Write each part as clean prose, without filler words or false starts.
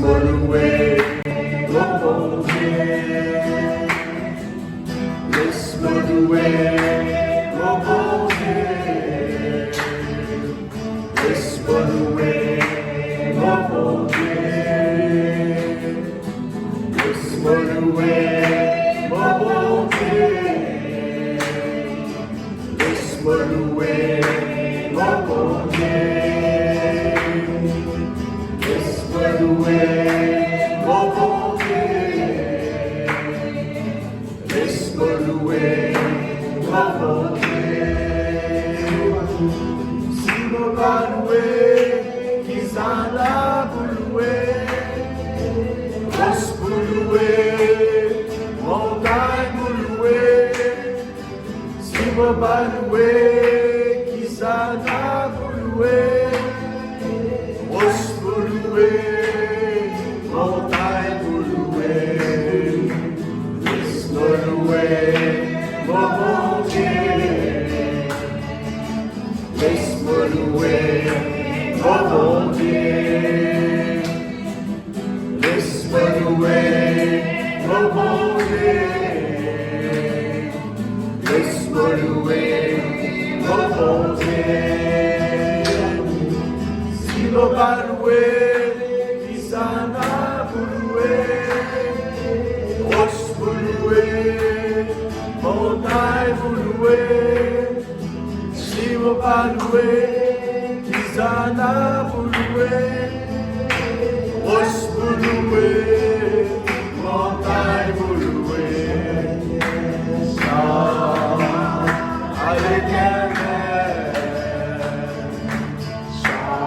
Laisse-moi louer mon bon Dieu. Laisse-moi louer mon bon Dieu. Laisse-moi louer mon bon Dieu. Laisse-moi louer mon bon Dieu. Laisse-moi louer mon bon Dieu. Laisse-moi louer mon bon Dieu. Laisse-moi louer mon bon Dieu. Si mon pas louer, qui s'en a pour louer, pour louer, montagne pour louer. Si mon pas louer, qui s'en a pour louer, pour louer, montagne pour louer. Laisse-moi louer mon bon Dieu. Laisse-moi louer mon bon Dieu. Laisse-moi louer mon bon Dieu. Laisse-moi louer mon bon Dieu. Si l'on va louer, qui s'en a pour louer, roche pour louer, montagne pour louer. Si l'on va louer, qui s'en a pour louer, roche pour louer, montagne pour louer. Chant à l'Éternel, chant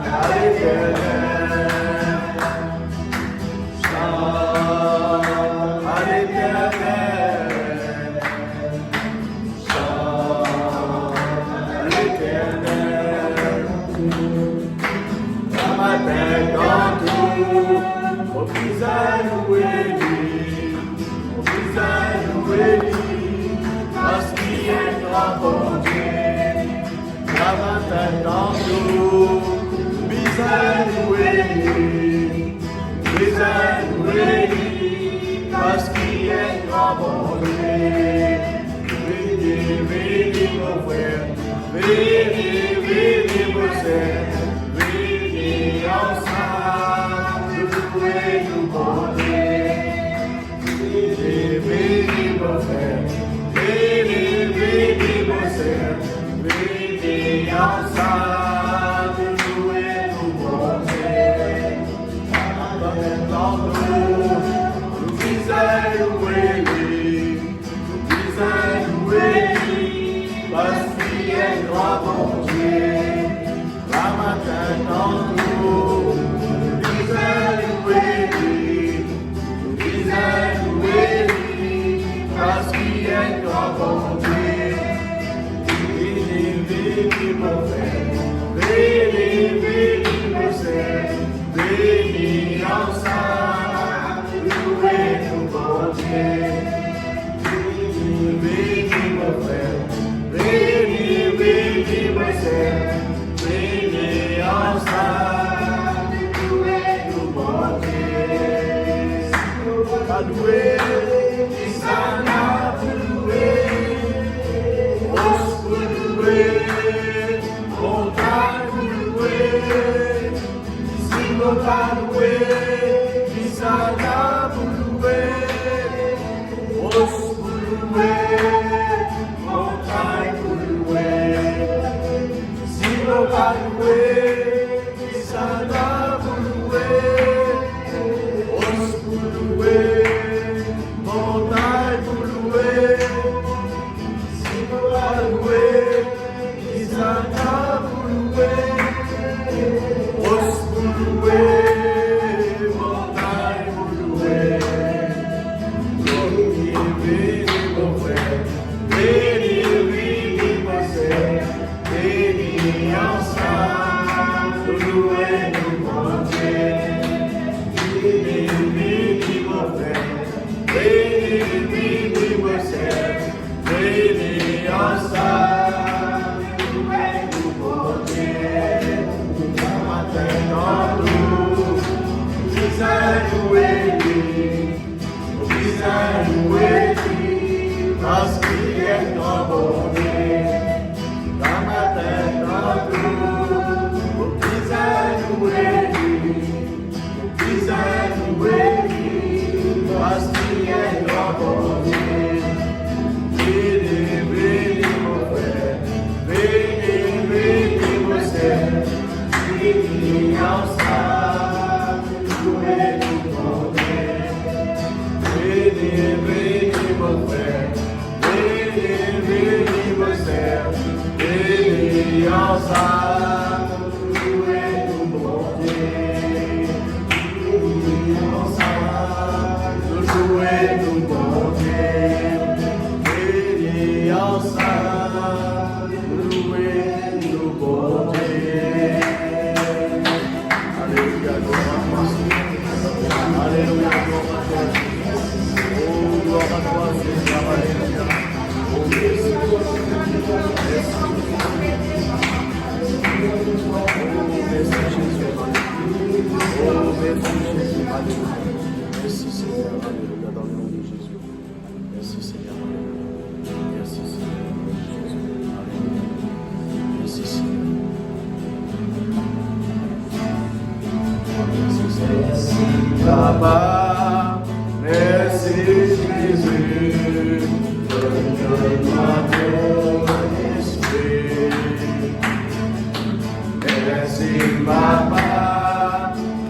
à l'Éternel, chant à l'Éternel, chant à l'Éternel. La matin dans tout, au visage loué lui, au visage loué lui, parce qu'il est grand bon Dieu. La matin dans tout, au visage loué lui, au visage loué lui, parce qu'il est grand bon Dieu. Venez, venez mon frère, venez, venez mon frère. Ensemble, louer nous bon Dieu. Venez mon frère, venez mon sœur, venez ensemble, louer nous bon Dieu. Dans nous visons louer lui, nous visons louer lui, parce qu'il est grand bon Dieu. La matin dans nous, visons louer lui, nous visons louer lui, parce qu'il est grand bon Dieu. Venez, venez mon frère, venez, venez mon sœur, venez ensemble, louer nous bon Dieu. Venez, venez mon frère, venez, venez mon sœur, venez ensemble, louer nous bon Dieu. À louer, qui s'en a pour louer, roche pour louer, montagne pour louer. Si l'on va louer, qui s'en a pour louer, roche pour louer, montagne pour louer. Si l'on va louer, qui s'en a pour louer, roche pour louer, montagne pour louer. Si l'on va louer, qui s'en a pour louer, roche pour louer, montagne pour louer. Venez, mon frère, venez, mon sœur, venez ensemble, louer nous bon Dieu. Venez, mon frère, venez, mon sœur, venez ensemble, louer nous bon Dieu. La matin dans nous. parce qu'il est notre bon Dieu. Dans ma tête, dans tout, au visage nous bénit, parce qu'il est notre bon Dieu. Béni, béni mon frère, béni, béni mon sœur, béni ensemble, louez nous mon Dieu. Béni, béni mon frère, béni, béni mon sœur, béni ensemble, louez nous mon Dieu. Béni ensemble, louez nous mon Dieu. Béni ensemble, louez nous mon Dieu. Alléluia, gloire à toi. Alléluia, gloire à toi. Oh, gloire à toi, Seigneur, alléluia. Oh, merci. Oh, merci Jésus, alléluia. Oh, merci Jésus, alléluia. Merci Seigneur, alléluia, dans le nom de Jésus. Merci Seigneur, alléluia. Merci Seigneur, Jésus, alléluia. Merci Seigneur. Merci Papa, merci Jésus, donne-moi ton esprit. Merci Papa,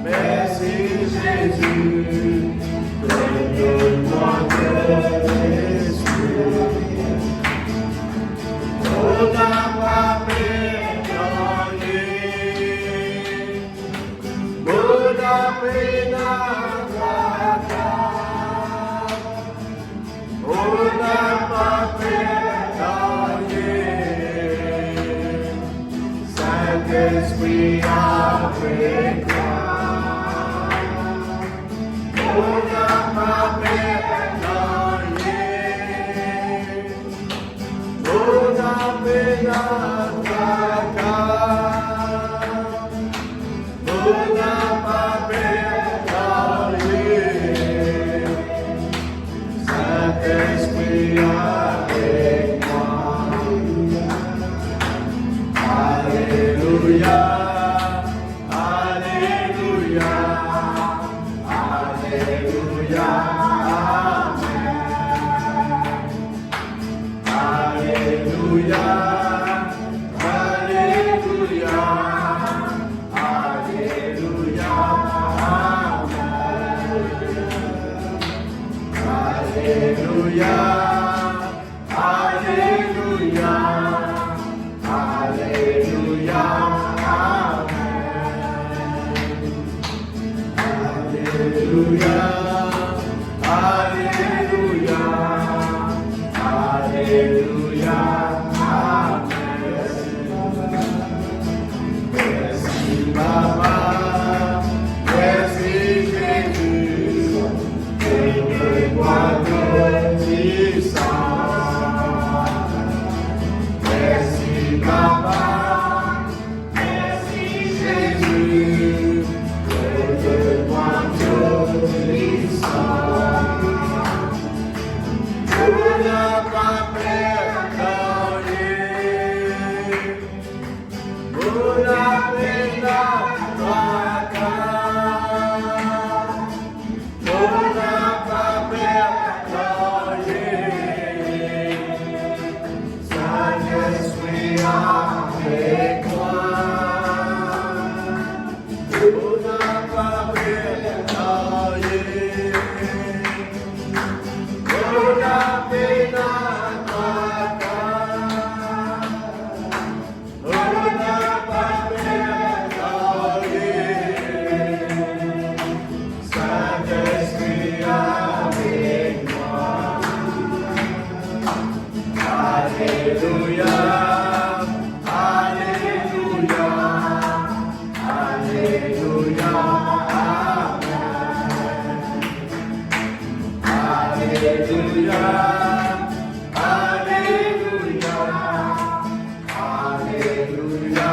merci Jésus, donne-moi ton esprit. Oh, n'a pas pardonné. Buddha Pena Kaka, Buddha Papena Ye, Saint-Esprit avec moi. Buddha Papena Ye, Buddha Pena Kaka. Saint-Esprit avec moi. Alléluia, alléluia, alléluia, amen. Alléluia, alléluia. Alléluia, alléluia, alléluia, alléluia, alléluia, alléluia, merci Papa, merci Jésus, donne-moi ton puissance. Merci Papa, merci Jésus, donne-moi ton puissance. Pour ne pas pardonner, pour la peine à avec moi, on n'a pas pardonné, on a peine à on n'a pas pardonné, Saint-Esprit avec moi. Alléluia. Alléluia, alléluia, alléluia,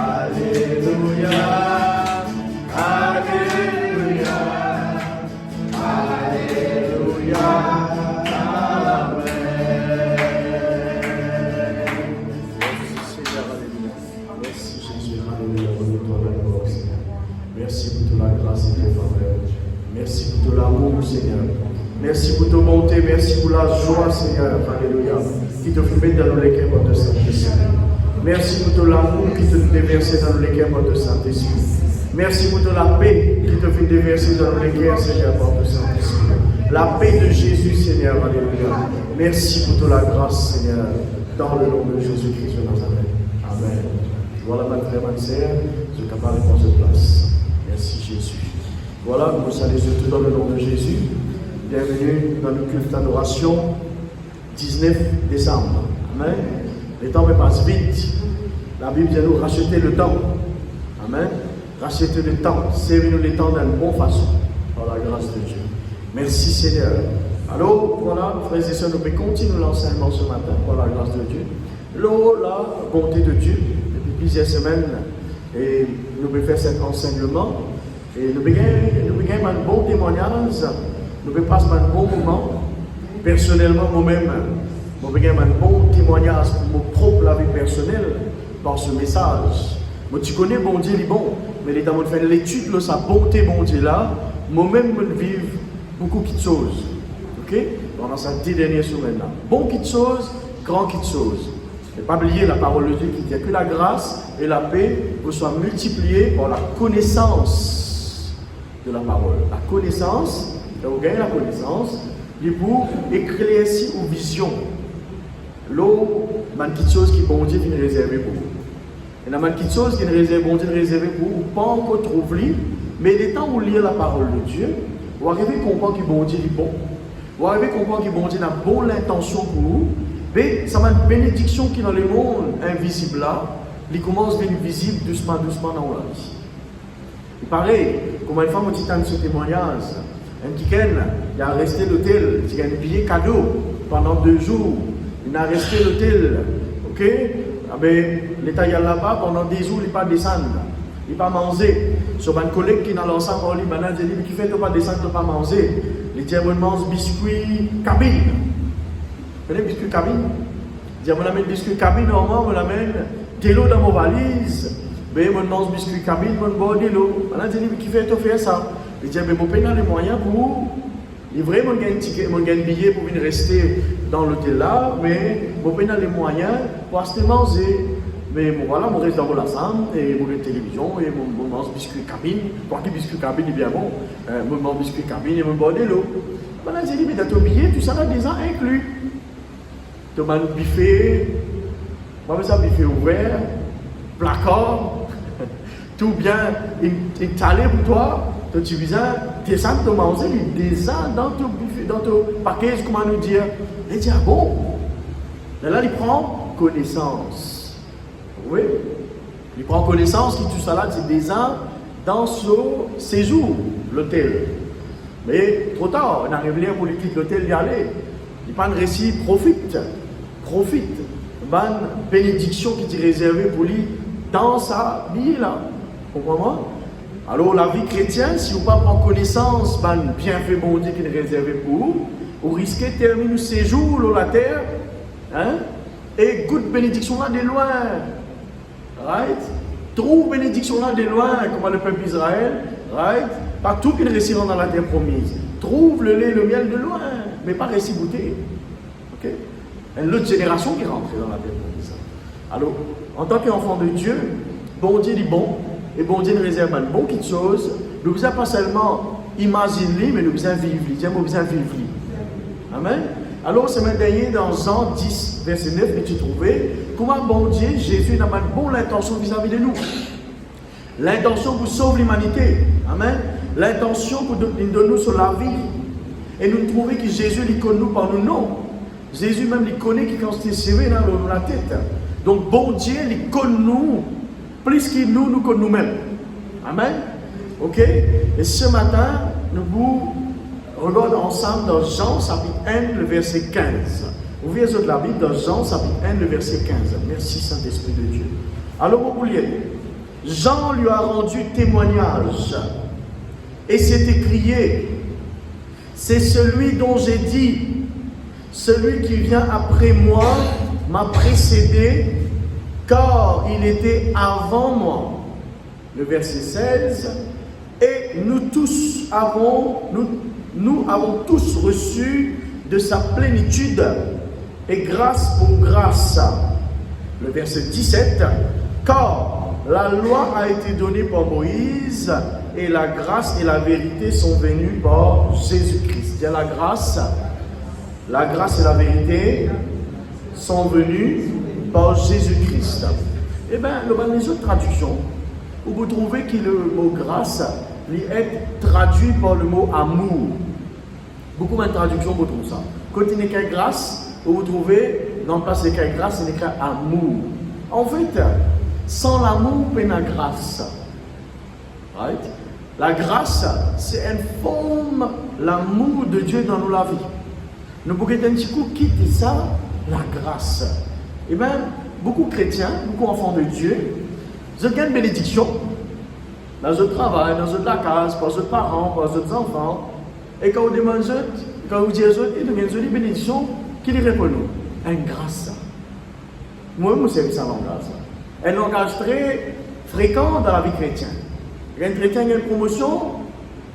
alléluia, alléluia. Merci pour toute la grâce et tes faveurs. Merci pour tout l'amour, Seigneur. Merci pour ta bonté, merci pour la joie, Seigneur. Alléluia. Qui te fait dans les cœurs par le Saint-Esprit. Merci pour tout l'amour qui te fait déverser dans les cœurs par le Saint-Esprit. Merci pour toute la paix qui te fait déverser dans les cœurs, Seigneur, par le Saint-Esprit. La paix de Jésus, Seigneur. Alléluia. Merci pour toute la grâce, Seigneur. Dans le nom de Jésus-Christ de Nazareth. Amen. Voilà ma frère, ma sœur, je suis capable de prendre cette place. Merci Jésus. Voilà, nous saluons surtout dans le nom de Jésus. Bienvenue dans le culte d'adoration, 19 décembre. Amen. Le temps me passe vite. La Bible vient nous racheter le temps. Amen. Racheter le temps. Servir-nous le temps d'une bonne façon. Par la grâce de Dieu. Merci Seigneur. Alors, voilà, frères et sœurs, nous pouvons continuer l'enseignement ce matin, par la grâce de Dieu. La bonté de Dieu, depuis plusieurs semaines, et nous pouvons faire cet enseignement. Et nous pouvons un bon témoignage, nous pouvons passer un bon moment. Personnellement, moi-même, nous pouvons un bon témoignage pour mon propre vie personnelle par ce message. Moi, tu connais bon Dieu, il est bon, mais il est dans faire l'étude de sa bonté, bon Dieu là, moi-même, je vis beaucoup de choses. Ok? Pendant ces 10 dernières semaines là. Bon petites choses, grand petites choses. Ne pas oublier la parole de Dieu qui dit que la grâce et la paix vous soient multipliées par la connaissance de la parole. La connaissance, vous gagnez la connaissance, et pour éclaircir aux visions. L'eau, il y a une petite chose qui est bon Dieu qui est réservée pour vous. Il y a une petite chose qui est réservée pour vous, pas encore trouver, mais les temps où vous lisez la parole de Dieu, vous arrivez à comprendre que bon Dieu est bon. Vous arrivez à comprendre que bon Dieu a bonne intention pour vous. Mais ça va une bénédiction qui est dans le monde invisible là, il commence à devenir visible doucement dans la vie. Et pareil, comme une femme qui a ce témoignage, un week-end, il a resté à l'hôtel, il a un billet cadeau pendant 2 jours, il a resté à l'hôtel, ok? Ah ben, l'État est là-bas pendant 10 jours, il n'est pas descendu, il n'a pas mangé. Sur un collègue qui est dans l'ensemble, il m'a dit, qui fait pas descendre, il n'a pas mangé. Il dit, je mange biscuit cabine. Vous connaissez biscuit cabine? Il dit, je m'amène biscuit cabine, normalement, je m'amène de l'eau dans ma valise. Je mange biscuit cabine, je bois de l'eau. Il dit, qui fait faire ça? Il dit, je peux pas les moyens pour livrer mon billet pour venir rester dans l'hôtel là, mais je peux pas les moyens pour acheter manger. Mais bon, voilà, je reste dans la salle, et je regarde la télévision, et je mange biscuit cabine. Pour qui biscuit cabine est bien bon, je mange biscuit cabine et je bois de l'eau. Voilà, j'ai dit, mais dans ton billet, tout ça là déjà inclus. Tu as un buffet, moi ça buffet ouvert, placard, tout bien étalé pour toi. Tu viens descendre ton manger, descendre dans ton buffet, dans ton paquet, comment nous dire. Il dit, ah bon? Et là, il prend connaissance. Oui, il prend connaissance que tout ça là, c'est déjà dans ce séjour, l'hôtel. Mais trop tard, on arrive là pour lui quitter l'hôtel y aller. Il prend un récit, profite. Bonne bénédiction qui est réservée pour lui dans sa vie là. Comprenez-moi? Alors la vie chrétienne, si vous ne pas prendre connaissance, ben bienfait bon Dieu qui est réservé pour vous, vous risquez de terminer le séjour sur la terre, hein? Et goûte bénédiction là de loin. Right? Trouve bénédiction là de loin, comme le peuple d'Israël, right? Pas tout qui réussit dans la terre promise. Trouve le lait, le miel de loin, mais pas réussi goûter. Ok? Une autre génération qui rentre dans la terre promise. Alors, en tant qu'enfant de Dieu, bon Dieu dit bon, et bon Dieu nous réserve une bonne petite chose. Nous ne pouvons pas seulement imaginer, mais nous pouvons vivre. Nous pouvons vivre. Amen. Alors, ce matin dernier, dans Jean 10, verset 9, que tu trouvais, comment bon Dieu, Jésus n'a pas de bonne intention vis-à-vis de nous. L'intention pour sauver l'humanité. Amen. L'intention pour donner nous sur la vie. Et nous trouvons que Jésus, il connaît nous par nos noms. Jésus même, il connaît qui quand il serré dans la tête. Donc, bon Dieu, il connaît nous, plus que nous connaissons nous-mêmes. Amen. Ok. Et ce matin, nous regardons ensemble dans Jean, chapitre 1, le verset 15. Ouvrez la Bible dans Jean, chapitre 1, le verset 15. Merci, Saint-Esprit de Dieu. Alors, vous voulez, Jean lui a rendu témoignage et s'est écrié, c'est celui dont j'ai dit, celui qui vient après moi m'a précédé, car il était avant moi. Le verset 16, Et nous avons tous reçu de sa plénitude et grâce pour grâce. Le verset 17, car la loi a été donnée par Moïse et la grâce et la vérité sont venues par Jésus-Christ. Il y a la grâce et la vérité sont venues par Jésus-Christ. Eh bien, dans les autres traductions, vous trouvez que le mot grâce est traduit par le mot amour. Beaucoup de traductions, vous trouvez ça. Quand il écrit grâce, vous trouvez, non pas c'est écrit grâce, c'est écrit amour. En fait, sans l'amour, il n'y a pas de grâce. Right? La grâce, c'est une forme, l'amour de Dieu dans nos vie. Nous pouvons un petit coup quitter ça, la grâce. Et bien, beaucoup de chrétiens, beaucoup d'enfants de Dieu, ils ont une bénédiction dans leur travail, dans leur case, par leurs parents, par leurs enfants. Et quand vous demandez, quand vous dites aux autres, ils ont une bénédiction, qui les répond nous? Une grâce. Moi, c'est ça, la grâce. Un langage très fréquent dans la vie chrétienne. Un chrétien a une promotion,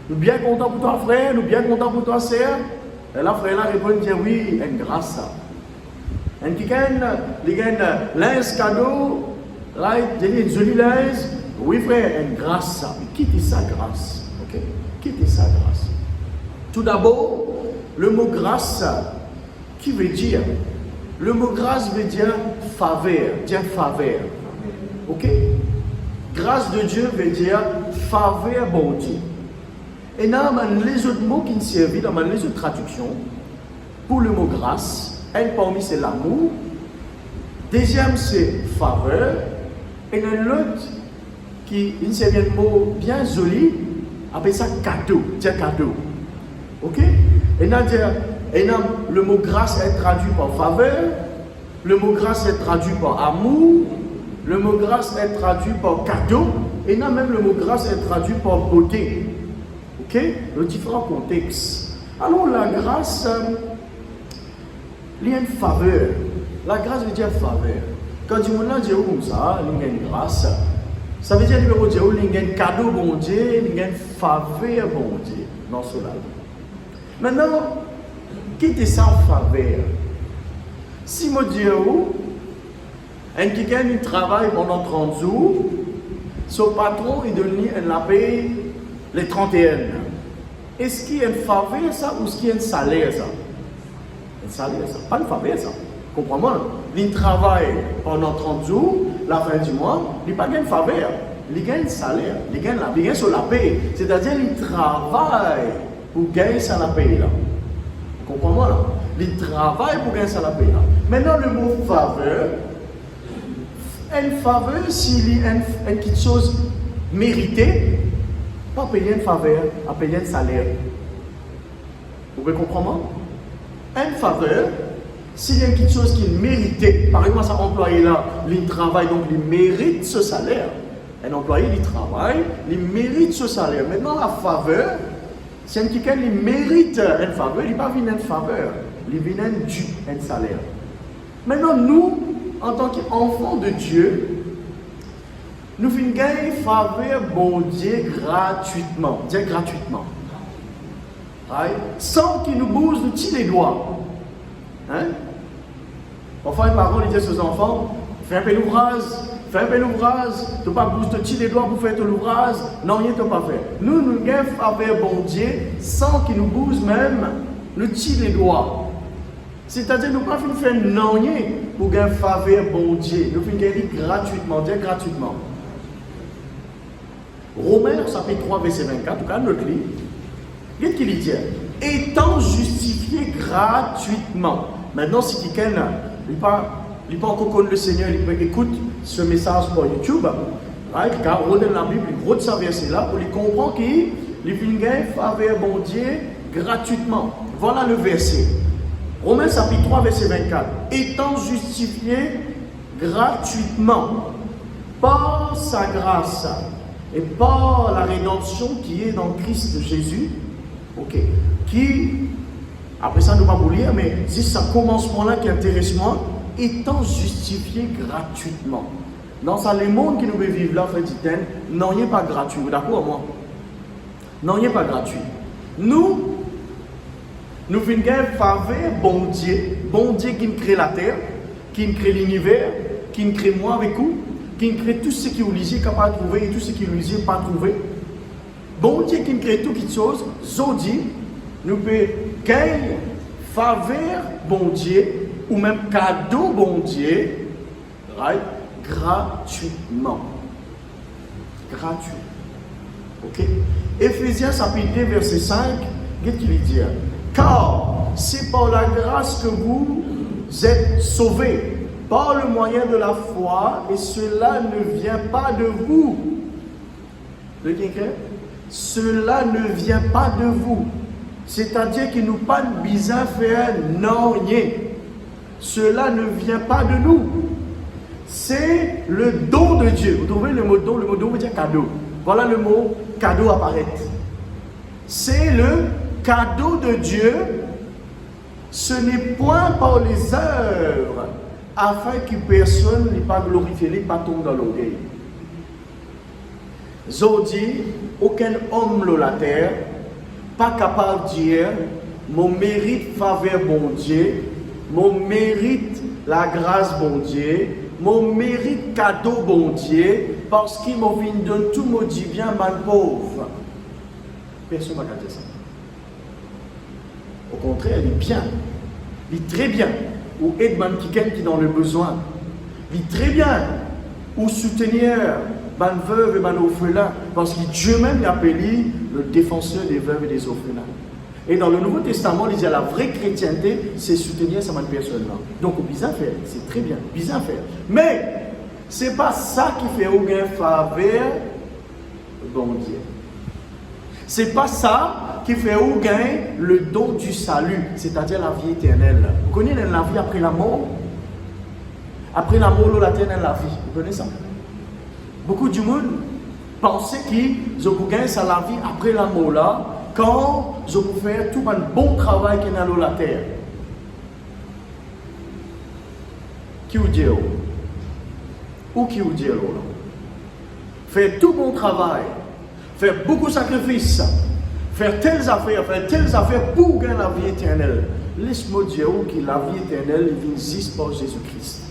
nous sommes bien contents pour toi, frère, nous sommes bien contents pour toi, sœur. Et là, frère, là, répond, dit oui, une grâce. Un qui gagne, l'ins cadeau, là, il dit une jolie linge, oui, frère, une grâce. Quittez sa grâce. Ok? Quittez sa grâce. Tout d'abord, le mot grâce, qui veut dire? Le mot grâce veut dire faveur, ok? Grâce de Dieu veut dire faveur bon Dieu. Et dans les autres mots qui nous servent, dans les autres traductions, pour le mot grâce, un parmi c'est l'amour, deuxième c'est faveur, et l'autre qui nous servent un mot bien joli, appelle ça cadeau, dire cadeau. Ok? Et dans le mot grâce est traduit par faveur, le mot grâce est traduit par amour, le mot grâce est traduit par cadeau, et là même le mot grâce est traduit par beauté. Ok? Le différent contexte. Alors la grâce, il y a une faveur. La grâce veut dire faveur. Quand tu me dis comme ça, il y a une grâce, ça veut dire qu'il y a un cadeau bon Dieu, il y a une faveur bon Dieu dans cela. Maintenant, quittez sa faveur. Si je dis un qui gagne un travail pendant 30 jours, son patron il donne la paye les 31. Est-ce qu'il y a une faveur ça ou est-ce qu'il y a un salaire ça? Un salaire ça, pas une faveur ça. Comprends-moi? Il travaille pendant 30 jours, la fin du mois, il n'a pas une faveur. Il gagne un salaire, il gagne sur la paye. C'est-à-dire qu'il travaille pour gagner ça la paye là. Comprends-moi là? Il travaille pour gagner ça la paye là. Maintenant le mot faveur, une faveur s'il y a quelque chose mérité, pas payer une faveur, à payer un salaire. Vous pouvez comprendre? Une faveur, s'il y a quelque chose qui est mérité, par exemple, cet employé-là, il travaille, donc il mérite ce salaire. Un employé, il travaille, il mérite ce salaire. Maintenant, la faveur, si quelqu'un mérite une faveur, il ne va pas venir une faveur, il vient un salaire. Maintenant, nous, en tant qu'enfants de Dieu, nous venons gagner faveur bon Dieu gratuitement. Dire gratuitement. Right? Sans qu'il nous bouge le petit les doigts. Hein? Parfois, les parents disent aux enfants, fais un peu l'ouvrage, tu ne peux pas bouger le petit les doigts pour faire l'ouvrage. Non, rien ne pas faire. Nous gagnons faveur bon Dieu sans qu'il nous bouge même le petit les doigts. C'est-à-dire nous ne pouvons pas faire non rien pour gagner faveur bon Dieu. Nous pouvons gagner gratuitement, dire gratuitement. Romains chapitre 3 verset 24, en tout cas notre livre, qu'est-ce qu'il dit? Étant justifié gratuitement. Maintenant si quelqu'un n'est pas encore connu le Seigneur, il écoute ce message sur YouTube, right? Car on est dans la Bible, il gros verset là pour lui comprendre qu'il peut gagner faveur bon Dieu gratuitement. Voilà le verset. Romains chapitre 3 verset 24. Étant justifié gratuitement par sa grâce et par la rédemption qui est dans Christ Jésus, ok, qui, après ça nous ne pouvons pas lire, mais c'est ce commencement-là qui intéresse moi, étant justifié gratuitement. Dans ça, les mondes qui nous vivent là, frère Titen, non, il n'est pas gratuit, d'accord moi? Non, il n'est pas gratuit. Nous venons gagner faveur, bon Dieu qui nous crée la terre, qui nous crée l'univers, qui nous crée moi avec vous, qui nous crée tout ce qui est obligé, capable de trouver et tout ce qui est obligé pas trouver. Bon Dieu qui nous crée toutes les choses, Zodi, nous pouvons gagner faveur, bon Dieu, ou même cadeau, bon Dieu, right? Gratuitement. Gratuit. Ok? Éphésiens chapitre 2, verset 5, qu'est-ce qu'il dit? Car c'est par la grâce que vous êtes sauvés, par le moyen de la foi, et cela ne vient pas de vous. Le quelqu'un? Cela ne vient pas de vous. C'est-à-dire qu'il nous pas bizarre faire non rien. Cela ne vient pas de nous. C'est le don de Dieu. Vous trouvez le mot don veut dire cadeau. Voilà le mot cadeau apparaît. C'est le cadeau de Dieu. Ce n'est point par les œuvres, afin que personne n'ait pas glorifié, n'ait pas tombé dans l'orgueil. Zodi, aucun homme sur la terre, pas capable de dire, mon mérite faveur bon Dieu, mon mérite la grâce bon Dieu, mon mérite cadeau bon Dieu, parce qu'il m'a vu donner tout mon dit bien mal pauvre. Personne ne va dire ça. Au contraire, il est bien. Il est très bien. Ou aider quelqu'un qui est dans le besoin. Il est très bien. Ou soutenir les veuves et les orphelins. Parce que Dieu même l'a appelé le défenseur des veuves et des orphelins. Et dans le Nouveau Testament, il dit la vraie chrétienté, c'est soutenir cette personne-là. Donc, bizarre faire, c'est très bien, bizarre faire. Mais, ce n'est pas ça qui fait aucun faveur, bon Dieu. Ce n'est pas ça qui fait aucun le don du salut, c'est-à-dire la vie éternelle. Vous connaissez la vie après la mort? Après la mort, la terre la vie. Vous connaissez ça? Beaucoup de monde pensait qu'ils ont gagné ça la vie après la mort là. Quand je peux faire tout un bon travail qui est dans la terre. Qui vous dit? Ou qui vous dit? Faire tout bon travail, faire beaucoup de sacrifices, faire telles affaires pour gagner la vie éternelle. Laisse-moi dire que la vie éternelle existe par Jésus-Christ.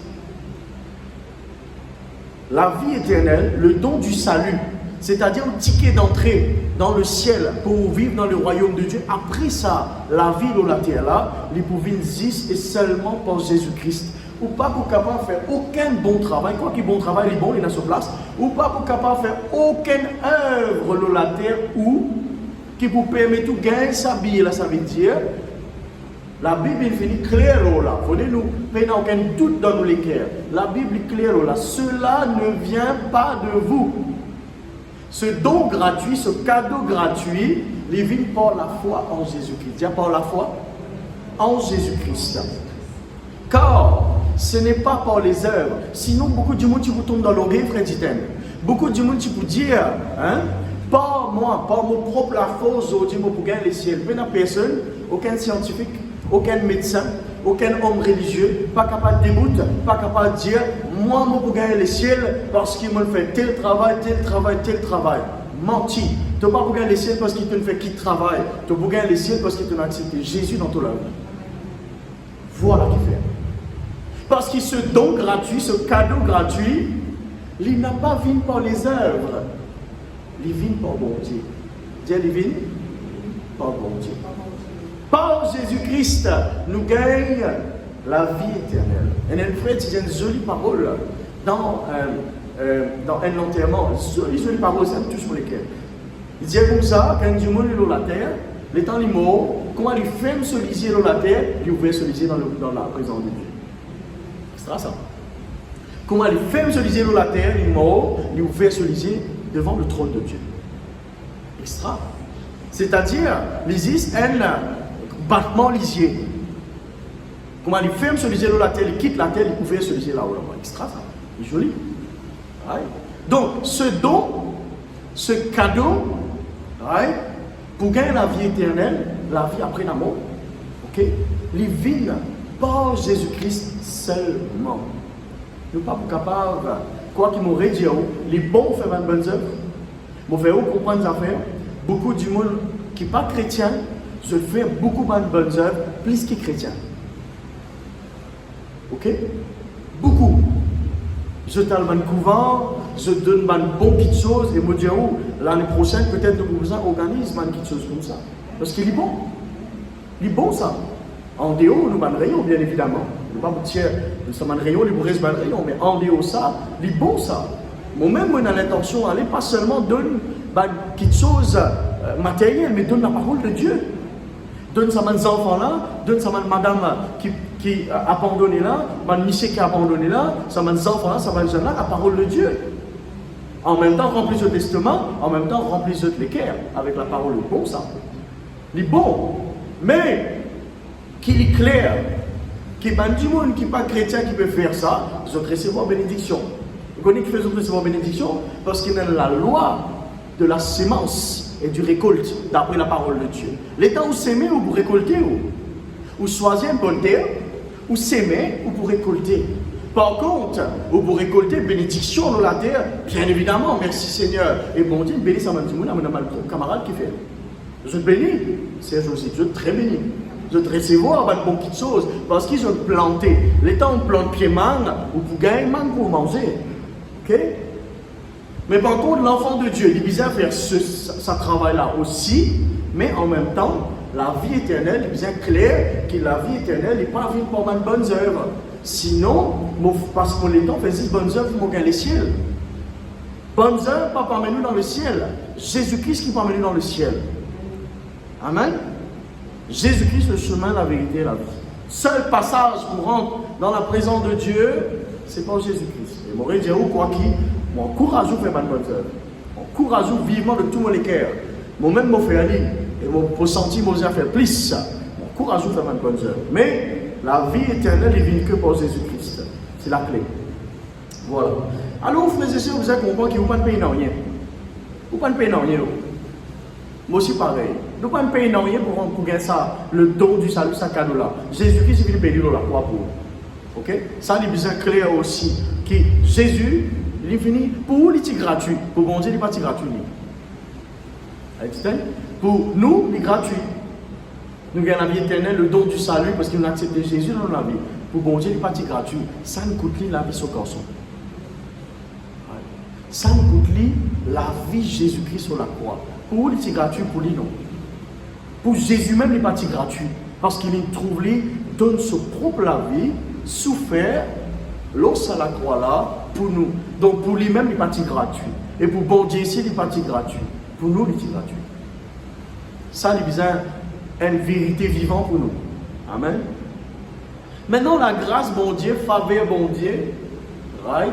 La vie éternelle, le don du salut, c'est-à-dire un ticket d'entrée dans le ciel pour vivre dans le royaume de Dieu. Après ça, la vie de la terre là, les pouvoirs existent et seulement par Jésus-Christ. Ou pas pour capable de faire aucun bon travail, quoi qu'il bon travail, il est bon, il est à sa place. Ou pas pour capable de faire aucune œuvre de la terre ou qui vous permet de gagner sa vie là, ça veut dire. La Bible est finie claire là. Vous nous pas aucun doute dans nos cœurs. La Bible est claire là. Cela ne vient pas de vous. Ce don gratuit, ce cadeau gratuit, il vient par la foi en Jésus-Christ. Dis par la foi en Jésus-Christ. Car ce n'est pas par les œuvres. Sinon, beaucoup de monde qui vous tombe dans l'orgueil, frère Titen. Beaucoup de monde qui vous dit, par moi, par mon propre la force, je dis, pour gagner les ciels. Personne, aucun scientifique, aucun médecin, aucun homme religieux, pas capable de déboute, pas capable de dire, moi, pour gagner les ciels, parce qu'il m'a fait tel travail. Menti. Tu n'as pas pour gagner les ciels parce qu'il te fait qui travaille. Tu as pour gagner les ciels parce qu'il t'a accepté Jésus dans ton vie. Voilà qui fait. Parce que ce don gratuit, ce cadeau gratuit, il n'a pas vu par les œuvres. Il vient par bon Dieu. Dieu, il vient par bon Dieu. Par Jésus-Christ, nous gagnons la vie éternelle. Et un frère dit une jolie parole dans un enterrement. Jolie parole, ça me touche pour les cœurs. Il dit comme ça, quand du monde est dans la terre, les temps les morts, comment les femmes se lisaient dans la terre, ils ouvraient se liser dans la présence de Dieu. C'est ça. Comment les femmes se lisaient dans la terre, les morts, ils ouvraient se liser devant le trône de Dieu. Extra. C'est-à-dire, l'existe un battement lisier. Comment les femmes se lisaient dans la terre, ils quittent la terre, ils pouvaient se liser là-haut. Extra ça. C'est joli. Right. Donc, ce don, ce cadeau, right, pour gagner la vie éternelle, la vie après la mort, ok, les vignes par Jésus-Christ seulement. Nous ne sommes pas capables, quoi qu'il m'aurait dit, les bons faire une bonne œuvre, nous faire comprendre les affaires, beaucoup du monde qui n'est pas chrétien, je fais beaucoup de bonnes œuvres, plus que chrétien. Ok? Beaucoup. Je t'aime un couvent, je donne une bonne petite chose, et moi dis, oh, l'année prochaine, peut-être nous organisons une petite chose comme ça. Parce qu'il est bon. Il est bon ça. En déo, nous avons un rayon, bien évidemment. Nous ne pas vous dire, nous sommes un rayon, les bourrés sont un rayon, mais en déo, ça, il est bon ça. Moi-même, moi, j'ai l'intention d'aller, pas seulement donner une petite chose matérielle, mais donne la parole de Dieu. Donne ça à mes enfants-là, donne ça à madame qui a abandonné là, ma monsieur qui a abandonné là, ça à mes enfants-là, ça à mes jeunes-là, la parole de Dieu. En même temps, remplis le testament, en même temps, remplis le cœur avec la parole. Bon, ça. Il est bon. Mais, qu'il est clair, qu'il y a du monde qui n'est pas chrétien qui peut faire ça, ils ont recevoir bénédiction. Vous connaissez qui fait recevoir bénédiction? Parce qu'il y a la loi de la sémence et du récolte, d'après la parole de Dieu. L'état où s'aimer ou pour récolter, ou choisir une bonne terre, ou s'aimer ou pour récolter. Par contre, vous pour récolter bénédiction dans la terre, bien évidemment, merci Seigneur. Et bon Dieu, bénis ça, même mon camarade qui fait. Je te bénis, Serge aussi, je te très bénis. Je te recevoir une bonne petite chose, parce qu'ils ont planté. L'état où on plante pied mangue, ou pour gagner mangue pour manger. Ok? Mais par contre, l'enfant de Dieu, il est bizarre faire ce travail-là aussi, mais en même temps, la vie éternelle, il est bien clair que la vie éternelle n'est pas vie pour une bonne œuvre. Sinon, parce que les temps fait 6 bonnes œuvres pour gagner les ciels. Bonnes œuvres, pas parmi nous dans le ciel. Jésus-Christ qui parmi nous dans le ciel. Amen. Jésus-Christ, le chemin, la vérité et la vie. Seul passage pour rentrer dans la présence de Dieu, c'est par Jésus-Christ. Et moi, je dirais, quoi qu'il, mon courage fait ma bonne œuvre. Mon courage vivement de tout mon cœur. Moi-même, je fais aller. Et mon ressenti, moi, j'ai fait plus. Mon courage fait ma bonne œuvre. Mais la vie éternelle est venue que par Jésus-Christ. C'est la clé. Voilà. Alors, frères et sœurs, vous avez compris que vous ne pouvez pas payer rien. Vous ne pouvez pas payer rien. Moi aussi, pareil. Nous ne pouvons pas payer rien pour gagner ça, le don du salut, ça cadeau-là. Jésus-Christ est venu payer la croix pour vous. Ok? Ça, il est bien clair aussi. Que Jésus, il est fini. Pour vous, il est gratuit. Pour bon Dieu, il n'est pas gratuit. Pour nous, il est gratuit. Nous gagnons la vie éternelle, le don du salut, parce qu'il nous a accepté Jésus dans la vie. Pour bon Dieu, il n'est pas gratuit. Ça nous coûte la vie sur le corps. Ça nous coûte la vie de Jésus-Christ sur la croix. Pour lui, c'est gratuit, pour lui, non. Pour Jésus même, il n'est pas gratuit. Parce qu'il trouve, lui, donne son propre la vie, souffert, l'os à la croix là, pour nous. Donc pour lui-même, il n'est pas gratuit. Et pour bon Dieu ici, il n'est pas gratuit. Pour nous, il est gratuit. Ça, il besoin une vérité vivante pour nous. Amen. Maintenant, la grâce, bon Dieu, faveur, bon Dieu, right?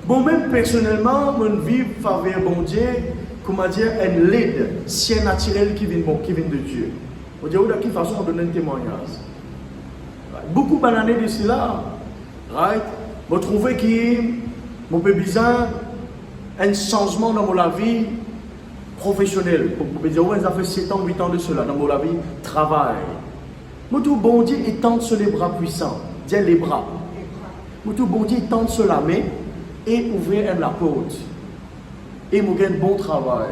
Moi-même, personnellement, mon vie, faveur, bon Dieu, comment dire, une l'aide, si naturelle qui vient de Dieu. On dit, de quelle façon on donne un témoignage. Beaucoup d'années de cela, right? Vous trouvez que mon besoin un changement dans ma vie professionnelle. Vous dire, ouais, ça fait 7 ans, 8 ans de cela, dans ma vie, travail. Moi, tout bon Dieu étend sur les bras puissants. Dis les bras. Moi, tout bon Dieu étend sur la main et ouvrir la porte. Et je gagne un bon travail.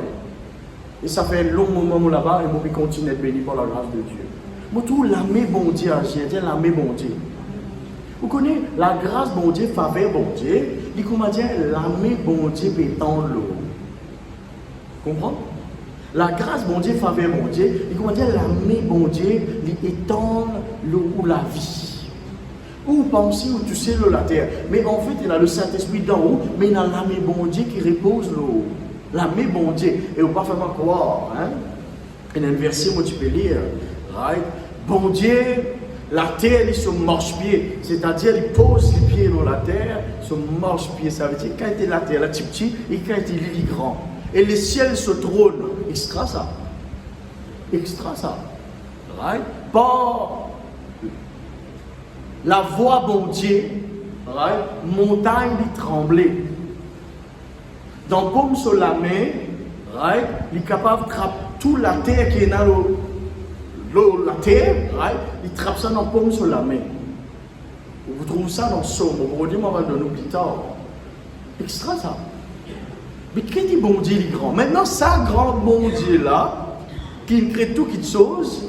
Et ça fait un long moment là-bas et je continue d'être béni par la grâce de Dieu. Moi, tout la main bon Dieu agit, la main bon Dieu. Vous connaissez la grâce bon Dieu, faveur bon Dieu, il comment dire la main bon Dieu peut étendre l'eau. Comprenez? La grâce bon Dieu, faveur bon Dieu, il comment dire la main bon Dieu, il étend l'eau ou la vie. Ou penser ou tu sais l'eau la terre. Mais en fait, il a le Saint-Esprit d'en haut, mais il a la main bon Dieu qui repose l'eau. La main bon Dieu. Et on ne peut pas faire croire. Hein? Il y a une verset où tu peux lire. Right? Bon Dieu, la terre, il se marche-pied. C'est-à-dire, il pose les pieds dans la terre, se marche-pied. Ça veut dire, quand il est la terre, là, petit, et quand il est grand. Et le ciel se trône. Extra ça. Extra ça. Right? Par la voix bon Dieu, right? Montagne il tremblait. Donc, comme sur la main, right? Il est capable de trapper toute la terre qui est dans l'eau, la terre, right? Il trappe ça dans paume sur la main. Vous trouvez ça dans le Somme. Vous dites, on va donner plus tard. Extra ça. Mais qu'est-ce que bon Dieu est grand? Maintenant, ça grand bon Dieu là, qui crée tout, qui chose,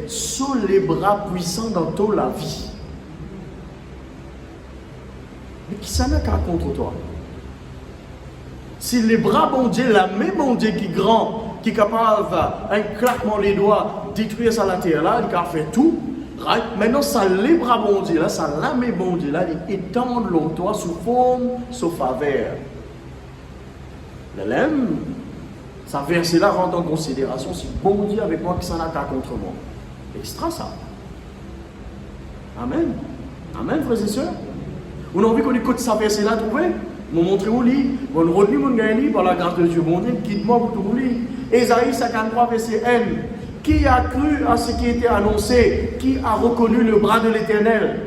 sous les bras puissants dans toute la vie. Mais qui ça n'a qu'à contre toi? Si les bras bon Dieu, la main bon Dieu qui est grand, qui est capable, un claquement les doigts, détruire ça la terre là, il a fait tout. Right? Maintenant, ça les bras bon Dieu là, ça la main bon Dieu là, il étend l'eau toi sous forme, sous faveur. L'aime, ça verset là rentre en considération si bon Dieu avec moi qui s'en a qu'à contre moi. Extra ça. Amen. Amen, frères et sœurs. Vous n'avez envie qu'on écoute ça verset là, trouvé? Vous montrez au lit, vous retenez mon gagné par la grâce de Dieu. Bon Dieu, quitte-moi pour tout lit. Ésaïe 53, verset 1. Qui a cru à ce qui était annoncé? Qui a reconnu le bras de l'Éternel?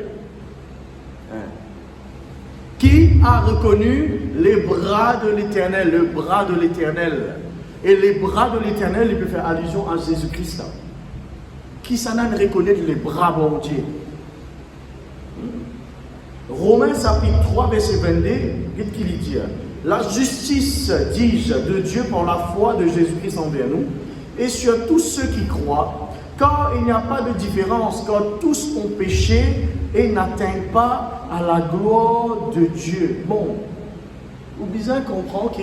Qui a reconnu les bras de l'Éternel? Le bras de l'Éternel. Et les bras de l'Éternel, il peut faire allusion à Jésus-Christ. Qui s'en a reconnu les bras bon Dieu? Romains chapitre 3, verset 22, qu'est-ce qu'il dit? La justice, dis-je, de Dieu par la foi de Jésus-Christ envers nous, et sur tous ceux qui croient, car il n'y a pas de différence, car tous ont péché et n'atteignent pas à la gloire de Dieu. Bon, vous bien comprendre que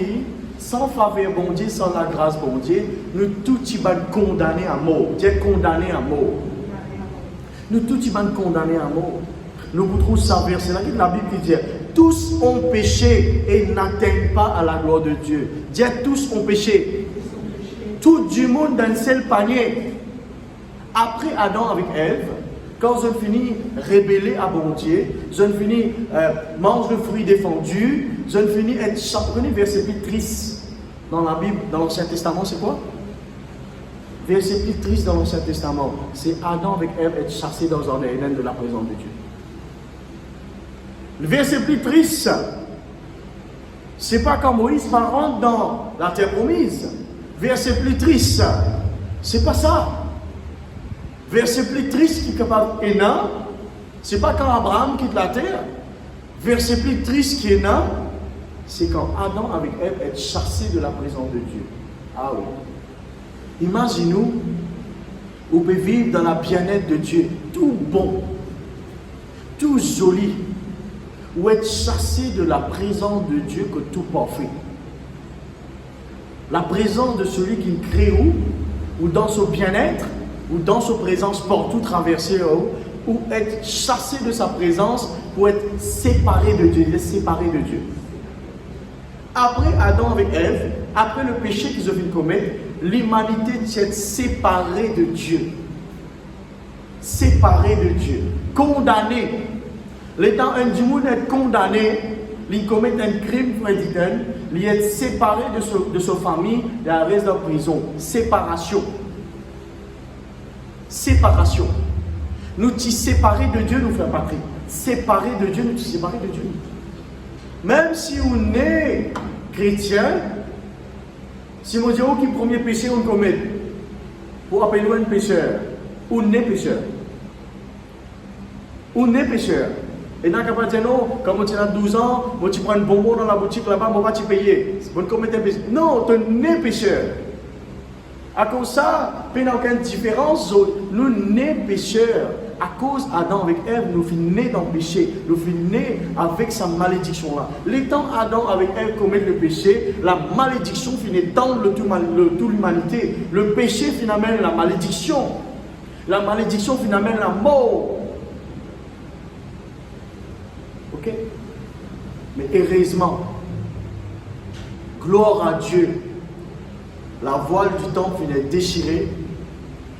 sans faveur bon Dieu, sans la grâce bon Dieu, nous tous y sommes condamnés à mort. Dieu condamné à mort. Nous tous y sommes condamnés à mort. Nous retrouvons ça verset là, la Bible qui dit tous ont péché et n'atteignent pas à la gloire de Dieu. Dieu tous ont péché. Tout du monde dans un seul panier. Après Adam avec Ève, quand ils ont fini rébeller à bon Dieu, ils ont fini manger le fruit défendu, ils ont fini être championné verset plus triste dans la Bible, dans l'Ancien Testament, c'est quoi? Verset plus triste dans l'Ancien Testament, c'est Adam avec Ève être chassés dans un Éden de la présence de Dieu. Le verset plus triste, c'est pas quand Moïse rentre dans la terre promise. Verset plus triste, c'est pas ça. Verset plus triste qui est capable Hénin, c'est pas quand Abraham quitte la terre. Verset plus triste qui est Hénin, c'est quand Adam avec Ève est chassé de la présence de Dieu. Ah oui. Imaginez-nous, vous pouvez vivre dans la bien-être de Dieu, tout bon, tout joli, ou être chassé de la présence de Dieu que tout parfait. La présence de celui qui crée ou dans son bien-être, ou dans sa présence partout traversé, ou être chassé de sa présence pour être séparé de Dieu. Il est séparé de Dieu. Après Adam avec Ève, après le péché qu'ils ont fait commettre, l'humanité est séparée de Dieu. Séparée de Dieu. Condamnée. L'étant un du monde est condamné, il commet un crime, il est séparé de sa famille, il reste en prison. Séparation. Séparation. Nous sommes séparés de Dieu, nous faisons patrie. Séparés de Dieu, nous sommes séparés de Dieu. Même si on est chrétien, si on dit oh, qui premier péché on commet, pour appeler un pécheur, on est pécheur. On est pécheur. Et dans le cas de non, quand tu as 12 ans, tu prends un bonbon dans la boutique là-bas, tu vas te payer. Vous commettez un péché. Non, tu n'es pécheur. À cause de ça, il n'y a aucune différence. Nous sommes pécheurs. À cause d'Adam avec Ève, nous sommes nés dans le péché. Nous sommes nés avec sa malédiction-là. L'étant Adam avec Ève commet le péché, la malédiction finit dans toute l'humanité. Le péché finalement la malédiction. La malédiction finalement la mort. Ok? Mais heureusement, gloire à Dieu, la voile du temps finit déchirée,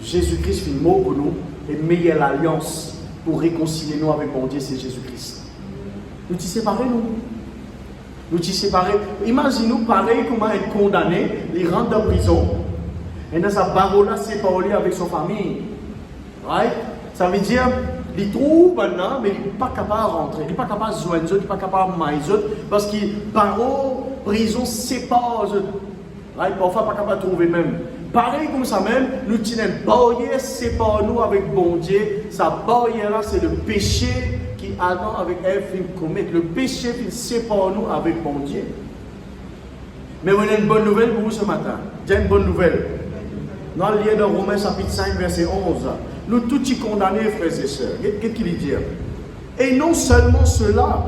Jésus-Christ finit mort pour nous et meilleure l'alliance pour réconcilier nous avec mon Dieu, c'est Jésus-Christ. Nous t'y séparés, nous. Nous t'y séparés. Imaginez-nous pareil comment être condamné, il rentre en prison, et dans sa barreau-là, séparé avec sa famille. Right? Ça veut dire, il trouve maintenant, mais il n'est pas capable de rentrer, il n'est pas capable de joindre, il n'est pas capable de maïser, parce qu'il barreau, prison, sépare. Right? Parfois, pas capable de trouver même. Pareil comme ça même, nous tenons une barrière sépare nous avec bon Dieu. Sa barrière-là, c'est le péché qui Adam avec Ève commet. Le péché qui sépare nous avec bon Dieu. Mais on a une bonne nouvelle pour vous ce matin. Il y a une bonne nouvelle. Dans le lien de Romains chapitre 5, verset 11, nous tous y condamnés, frères et sœurs. Qu'est-ce qu'il dit? Et non seulement cela,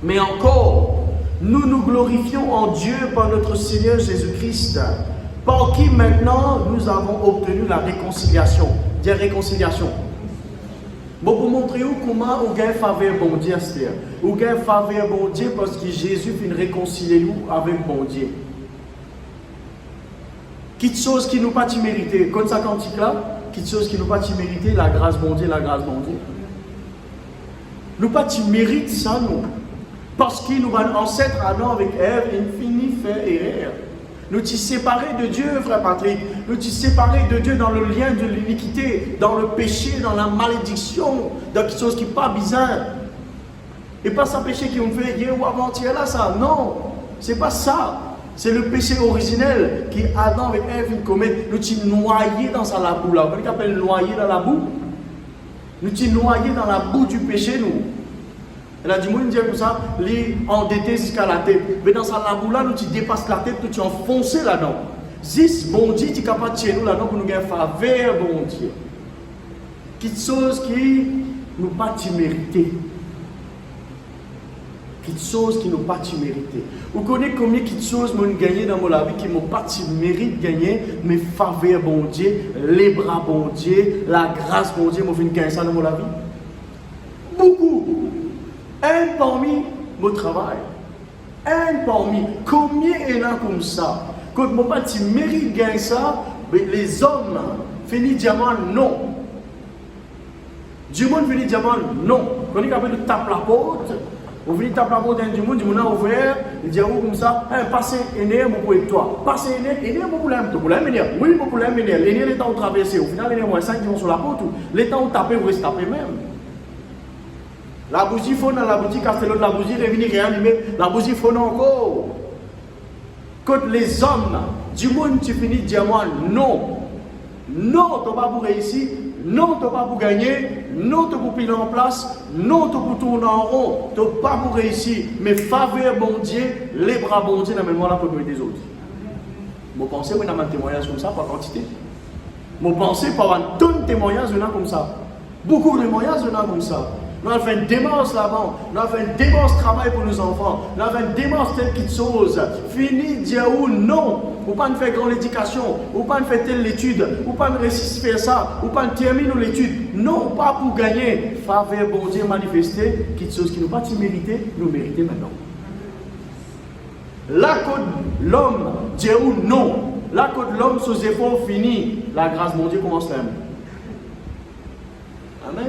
mais encore, nous nous glorifions en Dieu par notre Seigneur Jésus-Christ, par qui maintenant nous avons obtenu la réconciliation. Dis réconciliation. Bon, pour montrer comment on gagne faveur bon Dieu, c'est-à-dire, on gagne faveur bon Dieu parce que Jésus fait réconcilier nous avec bon Dieu. Quelque chose qui nous pas mérité, comme ça quand il là, quelque chose qui nous pas mérité, la grâce bon Dieu, la grâce bon Dieu. Nous pas mérite ça nous, parce que nous avons ancêtre Adam avec Ève, infini fait erreur. Nous t'y séparés de Dieu, frère Patrick. Nous t'y séparés de Dieu dans le lien de l'iniquité, dans le péché, dans la malédiction, dans quelque chose qui n'est pas bizarre. Et pas ça péché qui nous fait hier ou avant-hier là, ça. Non, c'est pas ça. C'est le péché originel qui Adam avec Ève commettent. Nous t'y noyés dans sa boue là. Vous voyez qu'on appelle noyer dans la boue? Nous t'y noyés dans la boue du péché, nous. Elle a dit, moi, il dit comme ça, les endettés jusqu'à la tête. Mais dans sa boue là, nous tu dépasses la tête, nous tu enfonces là-dedans. Zis, bon Dieu, tu es capable de tirer nous là-dedans pour nous gagner faveur, bon Dieu. Quelque chose qui nous pas mérité. Quelque chose qui nous pas mérité. Vous connaissez combien de choses m'ont gagné dans mon vie qui m'ont pas mérité de gagner, mais faveur, bon Dieu, les bras, bon Dieu, la grâce, bon Dieu, m'ont fait gagner ça dans mon vie. Beaucoup. Un parmi mon travail. Un parmi. Combien il y en a comme ça? Quand mon pas mérite de gagner ça, mais les hommes finissent diamant, non. Du monde finit diamant, non. Quand on est capable de taper la porte, on finit taper la porte du monde a ouvert, il dit comme ça, passez aîné, mon pour toi. Passez aîné, mon problème, ton problème, oui, mon problème, l'aîné, les temps où traverser. Au final, il y a moins 5 qui vont sur la porte. Les temps où taper, vous restez taper même. La bougie faut dans la boutique, quand la bougie revenir réanimer, la bougie faut encore. Quand les hommes du monde, tu finis diamant, non. Non, tu n'as pas pour réussir, non, tu n'as pas pour gagner, non, tu n'as pas pour piler en place, non, tu n'as pas pour tourner en rond, tu n'as pas pour réussir. Mais faveur bon Dieu, les bras bon Dieu dans le même moment là pour des autres. Mon pensée, moi, dans un témoignage comme ça, par quantité. Mon pensée, par un tonne de témoignages, il y en a comme ça. Beaucoup de témoignages, il y en a comme ça. Nous avons fait une démarche là-bas, nous avons fait une démarche travail pour nos enfants, nous avons fait une démarche telle quelque chose. Fini, dire ou non, ou pas faire grande éducation, ou pas faire telle étude, ou pas réussir faire ça, ou pas terminer l'étude. Non, pas pour gagner. Faveur, bon Dieu, manifester quelque chose qui nous pas mérité, nous mériter maintenant. Là, quand l'homme dit ou non, là, quand l'homme sous efforts finit, la grâce, mon Dieu, commence là. Amen.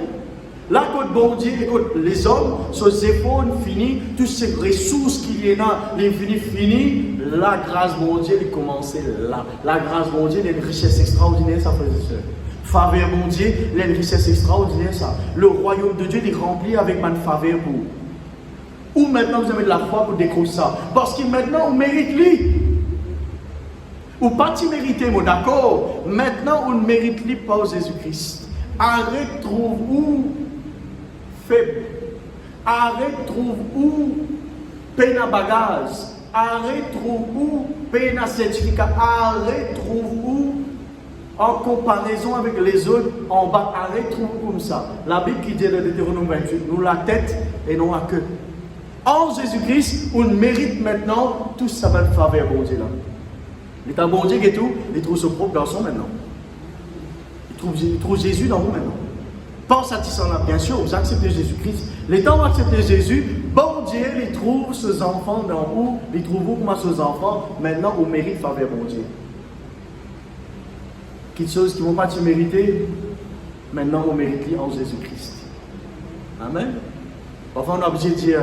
Là, quand bon Dieu, écoute, les hommes, ces efforts finis, toutes ces ressources qu'il y a, les fini, la grâce bon Dieu, elle commence là. La grâce bon Dieu, elle a une richesse extraordinaire, ça fait ça. Faveur bon Dieu, elle a une richesse extraordinaire, ça. Le royaume de Dieu est rempli avec ma faveur pour vous. Ou maintenant vous avez de la foi pour décrocher ça. Parce que maintenant, on mérite lui. Ou pas tu mérites, moi, d'accord. Maintenant, on mérite lui par Jésus-Christ. Arrête, trouve où faible. Arrête, trouve où peine à bagage. Arrête, trouve où peine à certificat. Arrête, trouve où en comparaison avec les autres en bas. Arrête, trouve comme ça. La Bible qui dit dans Deutéronome 28, nous la tête et non la queue. En Jésus-Christ, on mérite maintenant tout ça va faveur bon Dieu là. Il est un bon Dieu et tout, il trouve son propre garçon maintenant. Il trouve Jésus dans vous maintenant. Pas satisfaisant là, bien sûr, vous acceptez Jésus-Christ. Les temps où vous acceptez Jésus, bon Dieu, il trouve ses enfants dans vous, il trouve vous comme ses enfants, maintenant on mérite faveur bon Dieu. Quelque chose qui ne vont pas te mériter, maintenant on mérite en Jésus-Christ. Amen. Parfois on a obligé de dire,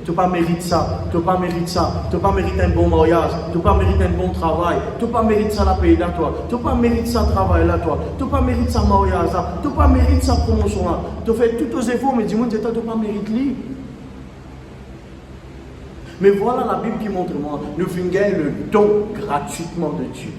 tu n'as pas mérité ça, tu n'as pas mérité ça, tu n'as pas mérité un bon mariage, tu n'as pas mérité un bon travail, tu n'as pas mérité ça la paye là toi, tu n'as pas mérité ça travail là toi, tu n'as pas mérité ça mariage là, tu n'as pas mérité ça promotion là, tu as fait tous les efforts mais dis-moi, tu n'as pas mérité lui. Mais voilà la Bible qui montre moi, nous faisons gagner le don gratuitement de Dieu.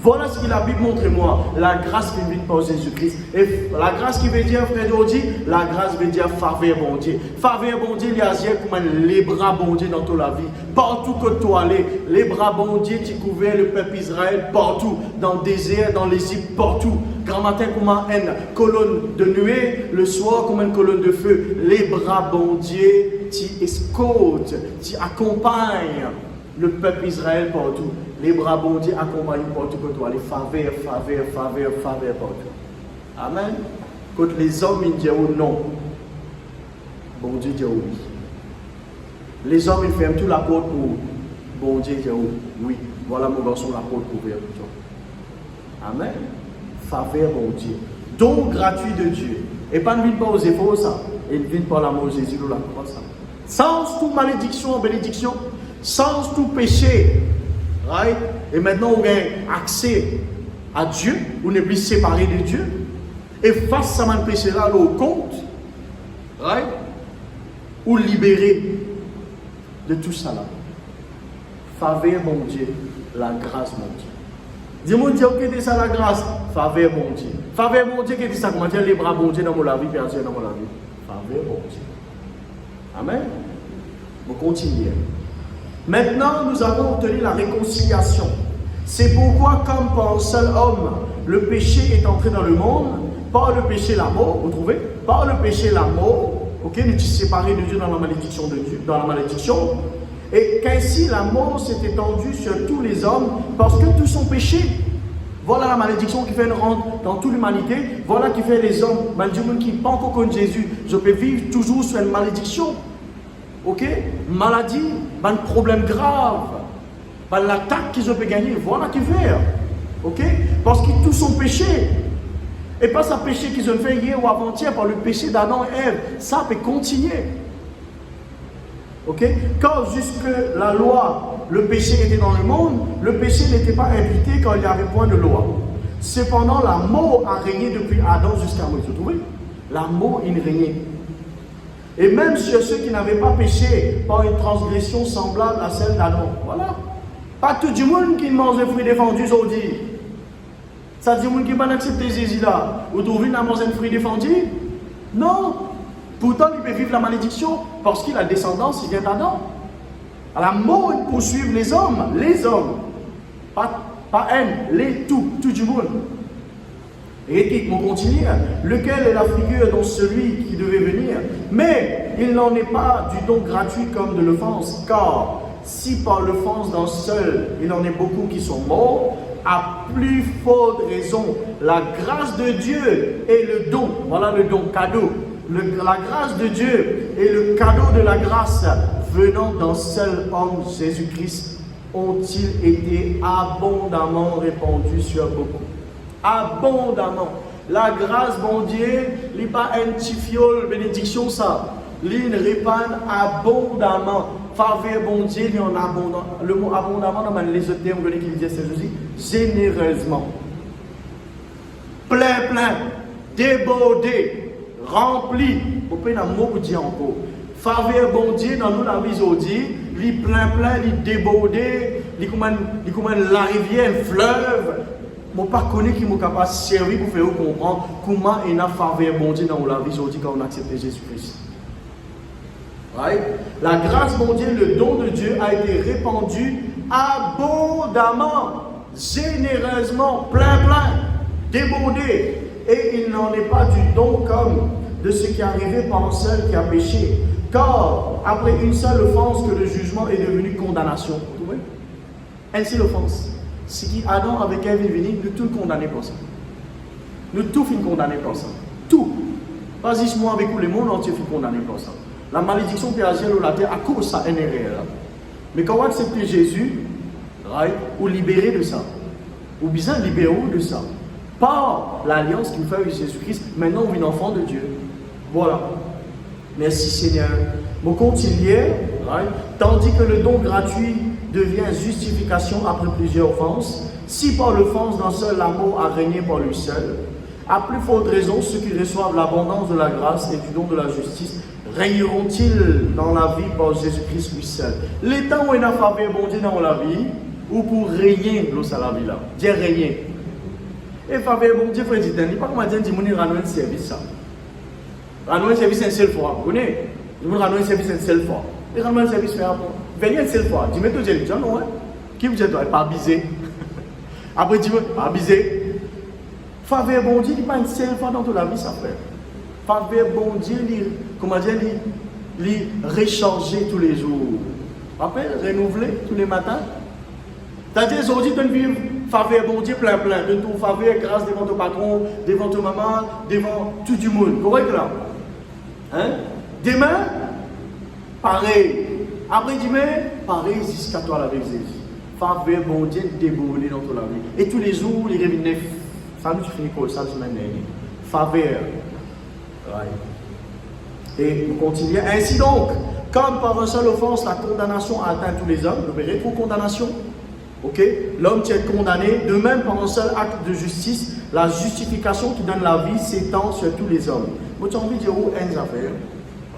Voilà ce que la Bible montre moi. La grâce qui vient par Jésus-Christ. Et la grâce qui veut dire, frère Jordi, la grâce veut dire faveur bon Dieu. Faveur bon Dieu, il y a comme les bras bon Dieu dans toute la vie. Partout que tu allais, les bras bon Dieu, tu couvrais le peuple Israël partout. Dans le désert, dans l'Égypte, partout. Grand matin, comme une colonne de nuée, le soir, comme une colonne de feu. Les bras bon Dieu, tu escortes, tu accompagnes le peuple Israël partout. Les bras bon Dieu accompagnent partout que toi. Les faveurs partout. Amen. Quand les hommes ils disent non, bon Dieu dit oui. Les hommes ils ferment toute la porte pour bon Dieu dit oui. Voilà mon garçon, la porte pour ouvrir pour toi. Amen. Faveur bon Dieu. Don gratuit de Dieu. Et pas ne vient pas aux efforts ça. Il vient par l'amour de Jésus ou la croix ça. Sans toute malédiction, bénédiction. Sans tout péché, right? Et maintenant on a accès à Dieu, on n'est plus séparé de Dieu, et face à ce péché-là, au compte, right? Ou libéré de tout ça là. Faveur mon Dieu, la grâce mon Dieu. Dis-moi, Dieu, ok, c'est ça la grâce? Faveur mon Dieu. Faveur mon Dieu, qui dit ça? Comment dire les bras mon Dieu dans la vie, personne dans la vie? Faveur mon Dieu. Amen. On continue. Maintenant, nous avons obtenu la réconciliation. C'est pourquoi, comme par un seul homme, le péché est entré dans le monde, par le péché la mort, vous trouvez? Par le péché la mort, ok, nous sommes séparés de Dieu dans la malédiction de Dieu, dans la malédiction, et qu'ainsi la mort s'est étendue sur tous les hommes, parce que tous sont péchés. Voilà la malédiction qui fait une rente dans toute l'humanité. Voilà qui fait les hommes, même qui ne pas encore connu Jésus, je peux vivre toujours sur une malédiction. Ok? Maladie, un problème grave, l'attaque qu'ils ont pu gagner, voilà qui fait. Ok? Parce qu'ils tous sont péchés. Et pas ça péché qu'ils ont fait hier ou avant-hier par le péché d'Adam et Ève. Ça peut continuer. Ok? Quand jusque la loi, le péché était dans le monde, le péché n'était pas invité quand il n'y avait point de loi. Cependant, la mort a régné depuis Adam jusqu'à Moïse. Vous trouvez? La mort, il régnait. Et même sur ceux qui n'avaient pas péché par une transgression semblable à celle d'Adam. Voilà. Pas tout le monde qui mange les fruits défendus aujourd'hui. Ça dit que qui n'a pas accepté Jésus là. Vous trouvez qu'il manger un fruit défendu? Non. Pourtant, il peut vivre la malédiction parce qu'il a descendance, il vient d'Adam. À la mort, il poursuit les hommes. Pas haine, tout du monde. Et on continue, lequel est la figure dans celui qui devait venir, mais il n'en est pas du don gratuit comme de l'offense, car si par l'offense d'un seul, il en est beaucoup qui sont morts, à plus forte raison, la grâce de Dieu et le don, voilà le don, cadeau, la grâce de Dieu et le cadeau de la grâce venant d'un seul homme, Jésus-Christ, ont-ils été abondamment répandus sur beaucoup. Abondamment. La grâce, bon Dieu, il n'est pas un petit fiole, bénédiction, ça. Il répand abondamment. Faveur, bon Dieu, il y en a abondamment. Le mot abondamment, dans les autres termes qui disent c'est généreusement. Plein, débordé, rempli. Vous pouvez un mot pour dire encore. Faveur, bon Dieu, dans nous, la vie aujourd'hui, il est plein, il est débordé, il est comme la rivière, un fleuve. Je ne sais pas qui est capable de servir pour faire comprendre comment il a faveur bon Dieu dans la vie aujourd'hui quand on accepte Jésus-Christ. Right? La grâce bon Dieu, le don de Dieu a été répandu abondamment, généreusement, plein, débordé. Et il n'en est pas du don comme de ce qui est arrivé par un seul qui a péché. Car après une seule offense que le jugement est devenu condamnation. Vous trouvez? Ainsi l'offense. C'est qu'Adam avec Ève est venu, nous tous condamnés pour ça. Nous tous finissons condamnés pour ça. Tout. Pas juste moi avec vous, le monde entier finit condamné pour ça. La malédiction qui a géré la terre à cause de ça, elle est réelle. Mais quand on accepte Jésus, right, ou libéré de ça, ou bien libéré de ça, par l'alliance qu'il fait avec Jésus-Christ, maintenant on est enfant de Dieu. Voilà. Merci Seigneur. Mon continuer, right, tandis que le don gratuit devient justification après plusieurs offenses, si par l'offense d'un seul l'amour a régné par lui seul, à plus forte raison, ceux qui reçoivent l'abondance de la grâce et du don de la justice régneront-ils dans la vie par Jésus-Christ lui seul. Les temps où il a faveur bon Dieu dans la vie, ou pour régner l'eau à la vie là. Dire régner. Et faveur, bon Dieu, frère, dit, pas comment dire, dis-moi, rendre un service ça. Rendre un service une seule fois, vous connaissez? Dis-moi, rendre un service une seule fois. Et rendre un service, venez une seule fois. Dis-moi, tout j'ai dit, non, hein? Qui vous dit, toi, pas abusé. Après, dis-moi, pas abusé. Faveur, bon Dieu, il pas une seule fois dans toute la vie, ça fait. Faveur, bon Dieu, comment dire, il recharger tous les jours. Rappelle, renouveler tous les matins. C'est-à-dire, aujourd'hui, tu vivre faveur, bon Dieu, plein, de tout faveur, grâce devant ton patron, devant ton maman, devant tout le monde. Correct là? Hein? Demain, pareil. Après demain, pareil jusqu'à toi la Jésus. Faveur, bon Dieu, déboulé dans ton la vie. Et tous les jours, il revient neuf. Ça nous finit quoi? Ça nous mène. Faveur. Ouais. Et on continue. Ainsi donc, comme par une seule offense, la condamnation a atteint tous les hommes, vous verrez, pour condamnation. Ok, l'homme qui est condamné, de même par un seul acte de justice, la justification qui donne la vie s'étend sur tous les hommes. Moi, j'ai envie de dire où est affaire.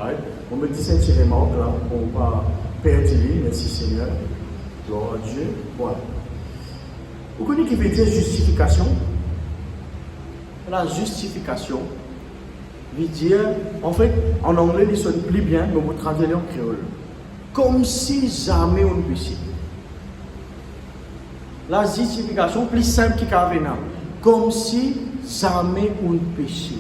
Ouais. On me dit c'est une remarque là, on va perdre lui, merci Seigneur, gloire à Dieu. Voilà. Vous connaissez qui veut dire justification? La justification veut dire, en fait, en anglais, il sonne plus bien, mais vous traduisez en créole. Comme si jamais on ne péchait. La justification plus simple qui Kavena, comme si jamais on péchait.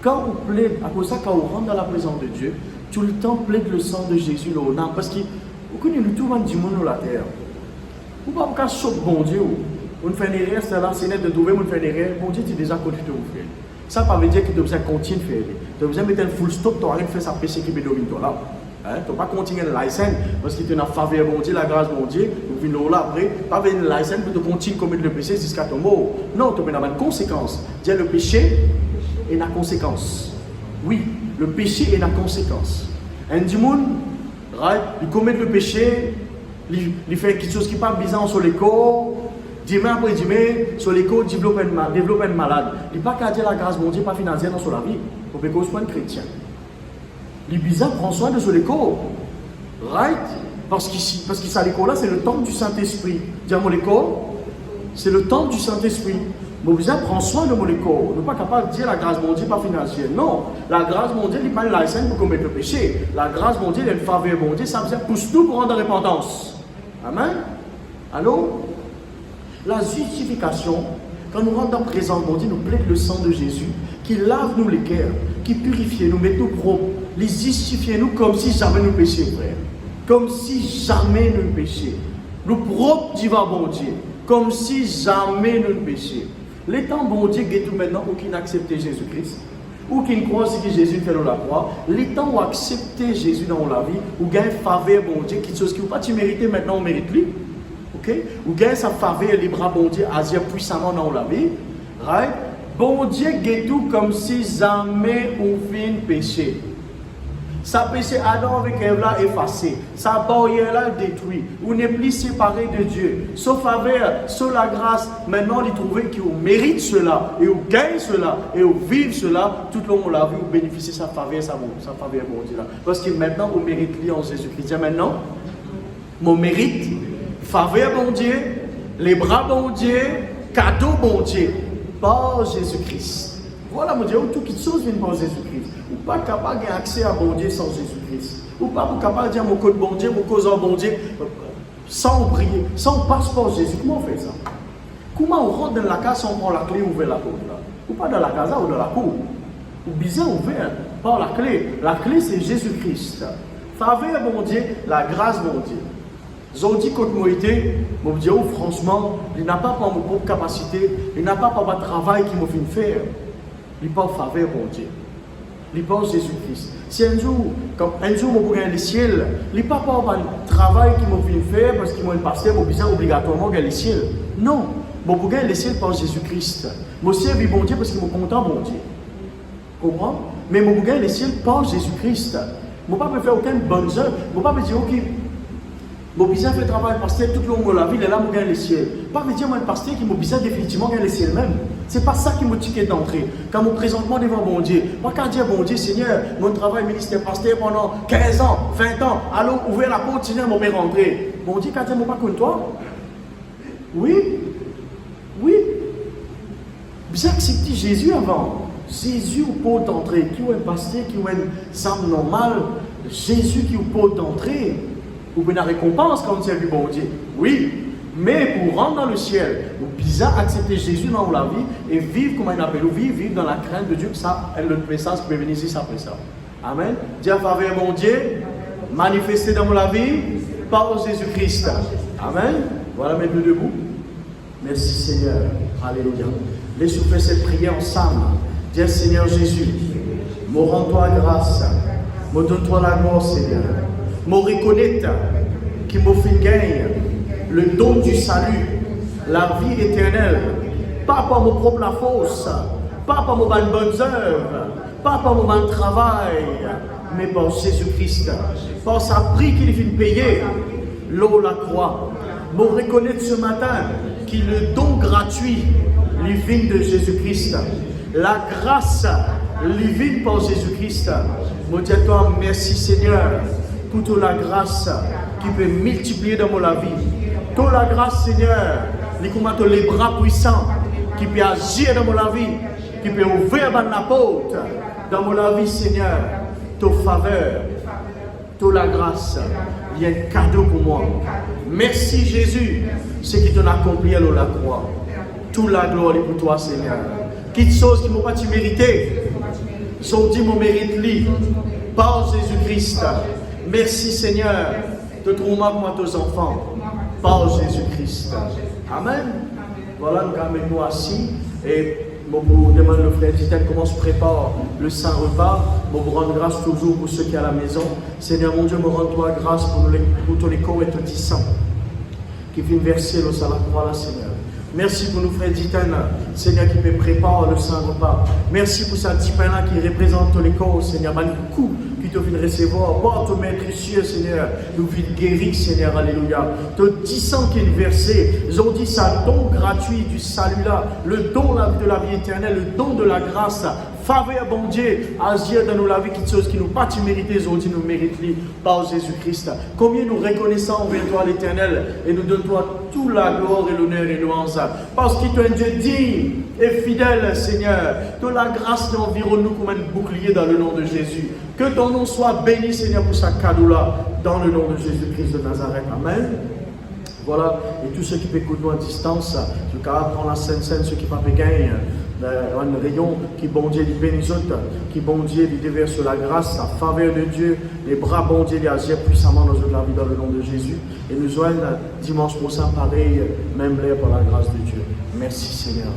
Quand on plaide, à cause de ça, quand on rentre dans la présence de Dieu, tout le temps plaide le sang de Jésus là, non, parce que vous connaissez tout le monde du monde sur la terre. Vous ne pouvez pas choquer bon Dieu. On fait une erreur, c'est là, c'est net de trouver, on fait une erreur, bon Dieu, tu es déjà connu de vous faire. Ça ne veut pas dire que tu dois continuer de faire. Tu dois mettre un full stop, tu arrêtes de faire ça péché qui domine toi là. Tu ne dois pas continuer le license parce que tu as faveur bon Dieu, la grâce bon Dieu, vous venez là après, pas venir le license pour continuer de commettre le péché jusqu'à ton mort. Non, tu as une conséquence. Dire le péché est la conséquence. Oui, le péché est la conséquence. Un du monde, il commet le péché, il fait quelque chose qui n'est pas bizarre sur le corps, demain après demain, sur le corps, développe un malade. Il n'est pas qu'à dire la grâce bon Dieu, pas financière dans la vie, pour que ce soit un chrétien. Les bizarres prend soin de ce corps. Right? Parce que ça, l'école là, c'est le temple du Saint-Esprit. Dire mon corps, c'est le temple du Saint-Esprit. Mon bizarre prend soin de mon corps. On n'est pas capable de dire la grâce mondiale, pas financière. Non. La grâce mondiale, il n'est pas une licence pour commettre le péché. La grâce mondiale, elle est une faveur mondiale. Ça veut dire pousse tout pour rendre la repentance. Amen? Allô? La justification, quand nous rentrons dans la présence de Dieu, nous plaide le sang de Jésus, qui lave nous les cœurs, qui purifie nous, met nous propres. Les justifier nous comme si jamais nous péchions, frère. Comme si jamais nous péchions. Nous propres divin bon Dieu. Comme si jamais nous péchions. Les temps bon Dieu, tout maintenant, ou qui n'accepte Jésus-Christ, ou qui ne croit que Jésus fait dans la croix, les temps où accepter Jésus dans la vie, ou gagne faveur bon Dieu, quelque chose qui ne pas tu mériter maintenant, on mérite lui. Ok? Ou gagne sa faveur, les bras bon Dieu, agir puissamment dans la vie. Right? Bon Dieu, tout comme si jamais on fait péché. Sa péché Adam avec Ève là effacé. Sa barrière là détruite. On n'est plus séparé de Dieu. Sauf faveur, sauf la grâce. Maintenant, il trouve qu'on mérite cela. Et on gagne cela. Et on vive cela. Tout le monde l'a vu. On bénéficie de sa faveur, sa faveur bon Dieu là. Parce que maintenant, on mérite lui en Jésus-Christ. Maintenant, mon mérite, faveur bon Dieu, les bras bon Dieu, cadeau bon Dieu. Par Jésus-Christ. Voilà, mon Dieu, toutes les choses viennent par Jésus-Christ. Ou pas capable d'avoir accès à bon Dieu sans Jésus-Christ. Ou pas capable de dire mon code bon Dieu, mon cause en bon Dieu, sans prier, sans passeport Jésus. Comment on fait ça? Comment on rentre dans la case sans prendre la clé et ouvrir la porte là? Ou pas dans la casa ou dans la cour? Ou bizarre ouvert par la clé. La clé c'est Jésus-Christ. Faveur bon Dieu, la grâce bon Dieu. J'ai dit contre moi, je me dis, oh, franchement, il n'a pas par mon propre capacité, il n'a pas par mon travail qui m'a fait faire. Il parle faveur bon Dieu. Il parle Jésus-Christ. Si un jour, je gagner le ciel, il n'a pas par mon travail qui m'a fait faire parce qu'il m'a un pasteur, je besoin obligatoirement gagner le ciel. Non, je gagner le ciel par Jésus-Christ. Je serve bon Dieu parce qu'il m'a content bon Dieu. Comprends? Mais je gagner le ciel par Jésus-Christ. Je ne peux pas faire aucune bonne œuvre. Je ne peux pas me dire, ok. Mon bizarre fait le travail pasteur tout le long de la vie, il est là pour gagner le ciel. Pas me dire moi un pasteur qui m'a bizarre définitivement gagner le ciel même. C'est pas ça qui m'a ticket d'entrée. Quand mon présentement devant mon Dieu, pas qu'à dire bon Dieu Seigneur, mon travail ministère pasteur pendant 15 ans, 20 ans, allô, ouvrez la porte, Seigneur, mon père rentrer. Bon Dieu, quand dire moi pas contre toi, Oui. Oui. Vous acceptez Jésus avant. Jésus au pot d'entrée. Qui est un pasteur, qui est un sable normal. Jésus qui est au pot d'entrée. Vous avez une récompense quand c'est du bon Dieu. Oui. Mais pour rentrer dans le ciel, vous bizarre accepter Jésus dans la vie et vivre comme il appelle, vivre dans la crainte de Dieu, ça est le message qui peut venir ici après ça. Amen. Dieu a faveur mon Dieu, manifesté dans la vie par Jésus-Christ. Amen. Voilà, mettez-nous debout. Merci Seigneur. Alléluia. Laissez-nous faire cette prière ensemble. Dis Seigneur Jésus, me rends-toi grâce, me donne-toi la gloire Seigneur, me reconnaître qui me fait gagner le don du salut, la vie éternelle, pas par mon propre la force, pas par mon bonnes œuvres, pas par mon bon travail, mais par Jésus-Christ, par sa prix qu'il vient payer, l'eau la croix. Me reconnaître ce matin qu'il le don gratuit, divine de Jésus-Christ, la grâce divine par Jésus-Christ. Me dis à toi merci Seigneur pour toute la grâce qui peut multiplier dans mon vie. Toute la grâce, Seigneur, les bras puissants qui peut agir dans mon vie, qui peut ouvrir la porte dans mon vie, Seigneur. Toute faveur, toute la grâce, il y a un cadeau pour moi. Merci Jésus, ce qui t'a accompli à la croix. Toute la gloire est pour toi, Seigneur. Quelque chose qui ne m'a pas mérité, son dit mon mérite par Jésus-Christ. Merci Seigneur de trouver moi tes enfants. Par Jésus-Christ. Amen. Voilà, nous sommes nous assis et je vous demande le frère Titan comment se prépare le saint repas. Je vous rends grâce toujours pour ceux qui sont à la maison. Seigneur mon Dieu, me rends-toi grâce pour tous les corps et tous les saints qui viennent verser le salat pour la Seigneur. Merci pour nous frères Titan, Seigneur qui peut préparer le saint repas. Merci pour ce petit pain-là qui représente tous les corps, Seigneur. Le coup qui te vient recevoir. Porte au Maître précieux, Seigneur. Nous vîmes guéris, Seigneur. Alléluia. Te disant qu'il est versé. Ils ont dit ça, don gratuit du salut là. Le don de la vie éternelle, le don de la grâce. Faveur, bon Dieu, agir dans nos vies, quelque chose qui nous pas mérité, ils ont dit nous méritons par Jésus-Christ. Combien nous reconnaissons envers toi l'éternel et nous donne-toi toute la gloire et l'honneur et louange. Parce qu'il est un Dieu digne et fidèle, Seigneur. De la grâce environne-nous comme un bouclier dans le nom de Jésus. Que ton nom soit béni, Seigneur, pour ce cadeau-là, dans le nom de Jésus-Christ de Nazareth. Amen. Voilà, et tous ceux qui peuvent écouter nous à distance, ceux qui prennent la Sainte-Seine, ceux qui ne peuvent pas gagner, un rayon qui bon Dieu les bénisse, qui bon Dieu les déverse la grâce, la faveur de Dieu, les bras bon Dieu les agir puissamment dans notre vie dans le nom de Jésus. Et nous joignent dimanche prochain pareil, même l'air par la grâce de Dieu. Merci Seigneur.